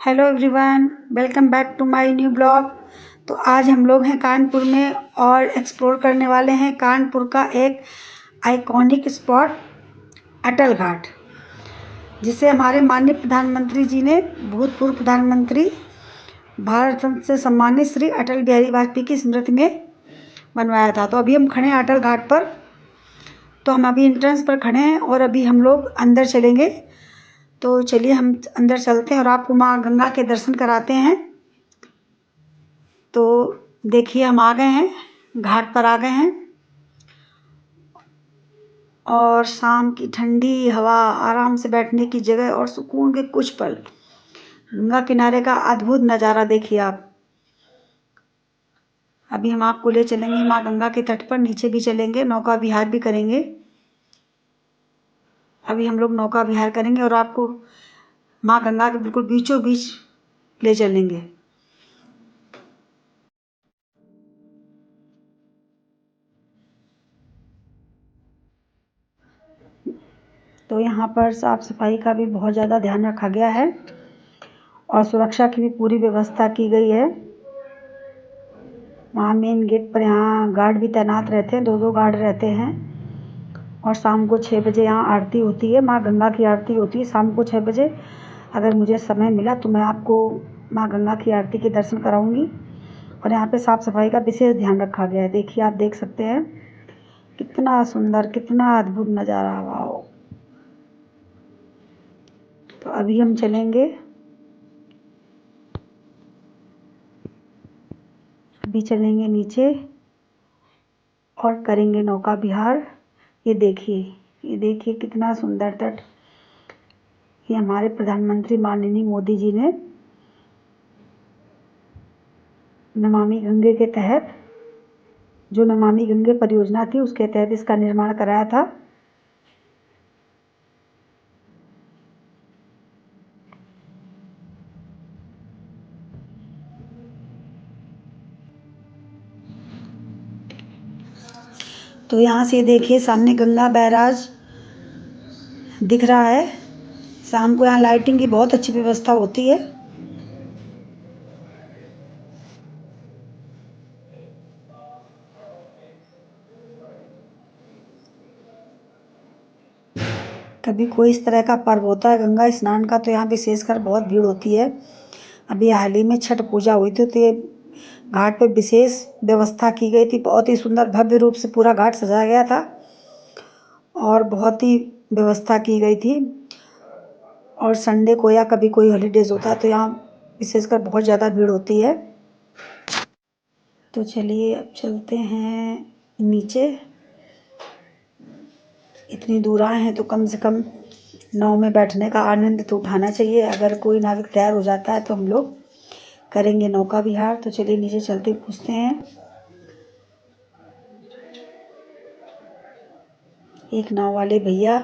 Hello everyone, welcome back to my new blog. तो आज हम लोग हैं कानपुर में और एक्सप्लोर करने वाले हैं कानपुर का एक आइकॉनिक स्पॉट अटल घाट, जिसे हमारे माननीय प्रधानमंत्री जी ने, भूतपूर्व प्रधानमंत्री भारत रत्न से सम्मानित श्री अटल बिहारी वाजपेयी की स्मृति में बनवाया था। तो अभी हम खड़े हैं अटल घाट पर। तो हम अभी एंट्रेंस पर खड़े हैं और अभी हम लोग अंदर चलेंगे। तो चलिए हम अंदर चलते हैं और आपको माँ गंगा के दर्शन कराते हैं। तो देखिए हम आ गए हैं, घाट पर आ गए हैं और शाम की ठंडी हवा, आराम से बैठने की जगह और सुकून के कुछ पल, गंगा किनारे का अद्भुत नज़ारा देखिए आप। अभी हम आपको ले चलेंगे माँ गंगा के तट पर, नीचे भी चलेंगे, नौका विहार भी करेंगे। अभी हम लोग नौका विहार करेंगे और आपको माँ गंगा के बिल्कुल बीचों बीच ले चलेंगे। तो यहाँ पर साफ़ सफाई का भी बहुत ज़्यादा ध्यान रखा गया है और सुरक्षा की भी पूरी व्यवस्था की गई है। वहाँ मेन गेट पर यहाँ गार्ड भी तैनात रहते हैं, दो गार्ड रहते हैं। और शाम को 6 बजे यहाँ आरती होती है, माँ गंगा की आरती होती है शाम को 6 बजे। अगर मुझे समय मिला तो मैं आपको माँ गंगा की आरती के दर्शन कराऊंगी। और यहाँ पे साफ़ सफाई का विशेष ध्यान रखा गया है। देखिए आप देख सकते हैं कितना सुंदर, कितना अद्भुत नज़ारा। वाओ। तो अभी हम चलेंगे, अभी चलेंगे नीचे और करेंगे नौका विहार। ये देखिए कितना सुंदर तट। ये हमारे प्रधानमंत्री माननीय मोदी जी ने नमामि गंगे के तहत, जो नमामि गंगे परियोजना थी उसके तहत इसका निर्माण कराया था। तो यहाँ से देखिए सामने गंगा बैराज दिख रहा है। शाम को यहाँ लाइटिंग की बहुत अच्छी व्यवस्था होती है। कभी कोई इस तरह का पर्व होता है गंगा स्नान का, तो यहाँ विशेषकर बहुत भीड़ होती है। अभी हाल ही में छठ पूजा हुई थी, तो ये घाट पे विशेष व्यवस्था की गई थी। बहुत ही सुंदर भव्य रूप से पूरा घाट सजाया गया था और बहुत ही व्यवस्था की गई थी। और संडे को या कभी कोई हॉलीडेज होता है तो यहाँ विशेषकर बहुत ज़्यादा भीड़ होती है। तो चलिए अब चलते हैं नीचे। इतनी दूर आए हैं तो कम से कम नाव में बैठने का आनंद तो उठाना चाहिए। अगर कोई नाविक तैयार हो जाता है तो हम लोग करेंगे नौका विहार। तो चलिए नीचे चलते पूछते हैं। एक नाव वाले भैया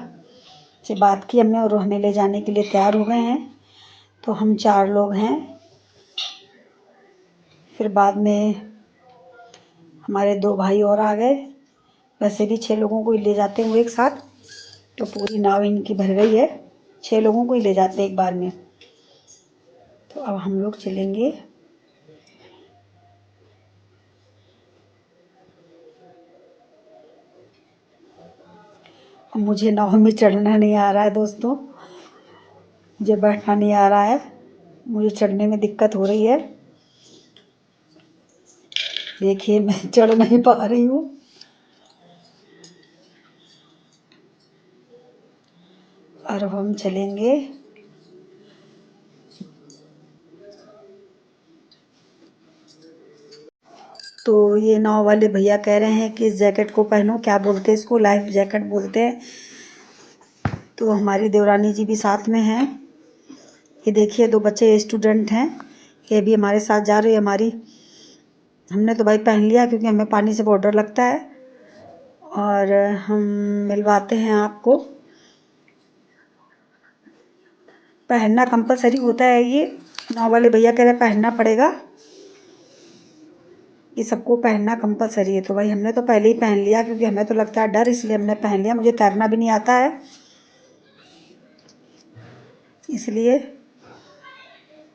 से बात की हमने और हमें ले जाने के लिए तैयार हो गए हैं। तो हम 4 लोग हैं। फिर बाद में हमारे 2 भाई और आ गए। वैसे भी 6 लोगों को ही ले जाते हैं वो एक साथ, तो पूरी नाव इनकी भर गई है। 6 लोगों को ही ले जाते हैं एक बार में। तो अब हम लोग चलेंगे। अब मुझे नाव में चढ़ना नहीं आ रहा है दोस्तों, मुझे बैठना नहीं आ रहा है, मुझे चढ़ने में दिक्कत हो रही है। देखिए मैं चढ़ नहीं पा रही हूँ। और अब हम चलेंगे। तो ये नाव वाले भैया कह रहे हैं कि इस जैकेट को पहनो, क्या बोलते हैं इसको, लाइफ जैकेट बोलते हैं। तो हमारी देवरानी जी भी साथ में हैं। ये देखिए 2 बच्चे स्टूडेंट हैं, ये भी हमारे साथ जा रहे हैं। हमने तो भाई पहन लिया क्योंकि हमें पानी से बहुत डर लगता है। और हम मिलवाते हैं आपको। पहनना कंपलसरी होता है, ये नाव वाले भैया कह रहे पहनना पड़ेगा, ये सबको पहनना कंपलसरी है। तो भाई हमने तो पहले ही पहन लिया क्योंकि हमें तो लगता है डर, इसलिए हमने पहन लिया। मुझे तैरना भी नहीं आता है, इसलिए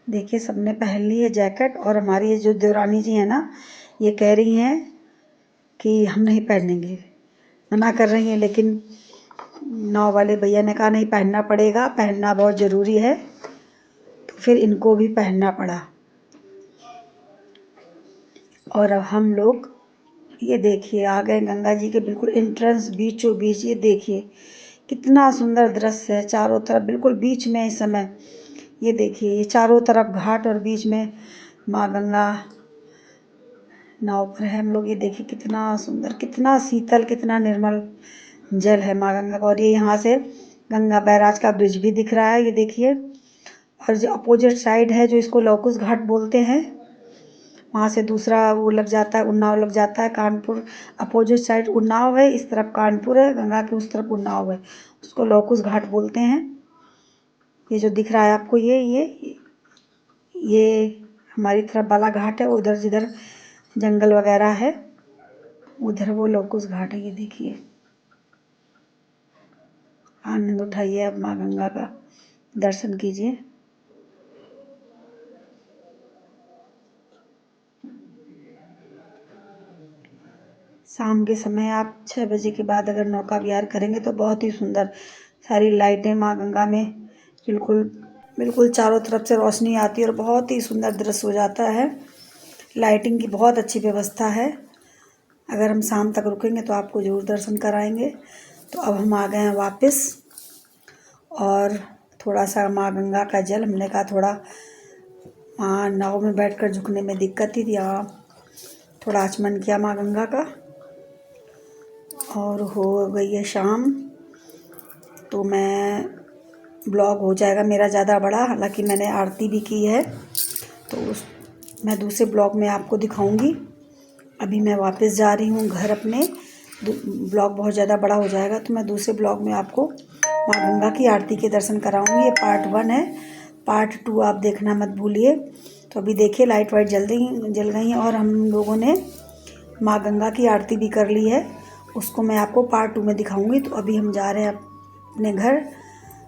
देखिए सबने पहन ली है जैकेट, और हमारी ये जो देवरानी जी है ना, ये कह रही हैं कि हम नहीं पहनेंगे, मना कर रही हैं, लेकिन नाव वाले भैया ने कहा नहीं पहनना पड़ेगा, पहनना बहुत ज़रूरी है, तो फिर इनको भी पहनना पड़ा। और अब हम लोग ये देखिए आ गए गंगा जी के बिल्कुल एंट्रेंस, बीचों बीच। ये देखिए कितना सुंदर दृश्य है, चारों तरफ बिल्कुल बीच में इस समय। ये देखिए ये चारों तरफ घाट और बीच में माँ गंगा नाव पर है हम लोग। ये देखिए कितना सुंदर, कितना शीतल, कितना निर्मल जल है माँ गंगा का। और ये यहाँ से गंगा बैराज का ब्रिज भी दिख रहा है, ये देखिए। और जो अपोजिट साइड है, जो इसको लौकुश घाट बोलते हैं, वहाँ से दूसरा वो लग जाता है, उन्नाव लग जाता है। कानपुर अपोजिट साइड उन्नाव है, इस तरफ कानपुर है, गंगा की उस तरफ उन्नाव है, उसको लौकुश घाट बोलते हैं। ये जो दिख रहा है आपको, ये हमारी तरफ वाला घाट है, उधर जिधर जंगल वगैरह है उधर वो लौकुश घाट है। ये देखिए, आनंद उठाइए, अब माँ गंगा का दर्शन कीजिए। शाम के समय आप 6 बजे के बाद अगर नौका विहार करेंगे तो बहुत ही सुंदर, सारी लाइटें माँ गंगा में बिल्कुल बिल्कुल चारों तरफ से रोशनी आती है और बहुत ही सुंदर दृश्य हो जाता है। लाइटिंग की बहुत अच्छी व्यवस्था है। अगर हम शाम तक रुकेंगे तो आपको ज़रूर दर्शन कराएंगे। तो अब हम आ गए हैं वापस, और थोड़ा सा माँ गंगा का जल, हमने कहा थोड़ा वहाँ नाव में बैठकर झुकने में दिक्कत थी, यहाँ थोड़ा आचमन किया माँ गंगा का। और हो गई है शाम, तो मैं ब्लॉग हो जाएगा मेरा ज़्यादा बड़ा, हालांकि मैंने आरती भी की है, तो मैं दूसरे ब्लॉग में आपको दिखाऊंगी। अभी मैं वापस जा रही हूँ घर अपने, ब्लॉग बहुत ज़्यादा बड़ा हो जाएगा, तो मैं दूसरे ब्लॉग में आपको माँ गंगा की आरती के दर्शन कराऊंगी। ये पार्ट 1 है, पार्ट 2 आप देखना मत भूलिए। तो अभी देखिए लाइट वाइट जल गई हैं, और हम लोगों ने माँ गंगा की आरती भी कर ली है, उसको मैं आपको पार्ट 2 में दिखाऊंगी। तो अभी हम जा रहे हैं अपने घर।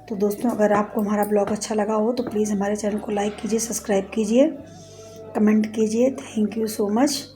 तो दोस्तों, अगर आपको हमारा ब्लॉग अच्छा लगा हो तो प्लीज़ हमारे चैनल को लाइक कीजिए, सब्सक्राइब कीजिए, कमेंट कीजिए। Thank you so much.